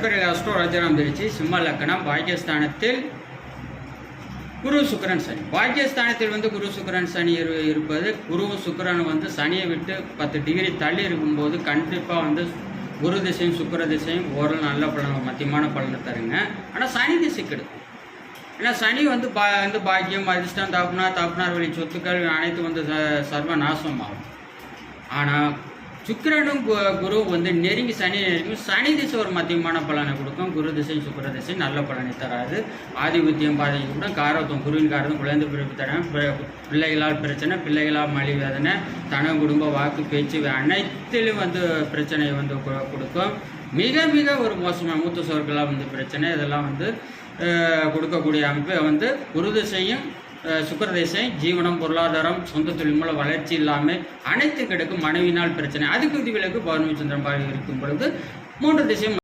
நண்பர்கள் அஸ்ட்ரோராஜராம் திருச்சி சிம்ம லக்கணம் பாக்கியஸ்தானத்தில் குரு சுக்கிரன் சனி. பாக்கியஸ்தானத்தில் குரு சுக்கிரன் சனி இருப்பது, குருவும் சுக்கிரன் சனியை விட்டு 10 டிகிரி தள்ளி இருக்கும்போது கண்டிப்பாக குரு திசையும் சுக்கிர திசையும் ஒரு நல்ல பலன், மத்தியமான பலனை தருங்க. ஆனால் சனி திசை கெடுக்கும். ஏன்னா சனி பாக்கியம், அதிர்ஷ்டம், தாப்புனார் வழி சொத்துக்கள் அனைத்து சர்வ நாசமாகும். ஆனால் சுக்கிரனும் குரு நெருங்கி சனி நெருங்கும். சனி திசை ஒரு மத்தியமான பலனை கொடுக்கும். குரு திசை சுக்கிர திசை நல்ல பலனை தராது. ஆதிபத்தியம் பாதிக்கப்படும். காரத்துவம், குருவின் காரத்துவம் குழந்தை பிறப்பு தரம், பிள்ளைகளால் பிரச்சனை, பிள்ளைகளால் மொழி வேதனை, தன குடும்ப வாக்கு பேச்சு அனைத்திலும் பிரச்சனையை கொடுக்கும். மிக மிக ஒரு மோசமான மூத்த சோர்களாக பிரச்சனை இதெல்லாம் கொடுக்கக்கூடிய அமைப்பு குரு திசையும் சுக்கிர திசை ஜீவனம், பொருளாதாரம், சொந்த தொழில் மூலம் வளர்ச்சி இல்லாமல் அனைத்து கிடைக்கும். மனைவினால் பிரச்சனை, அதுக்கு விதிவிலக்கு பௌர்ணமி சந்திரன் இருக்கும் பொழுது 3 திசையும்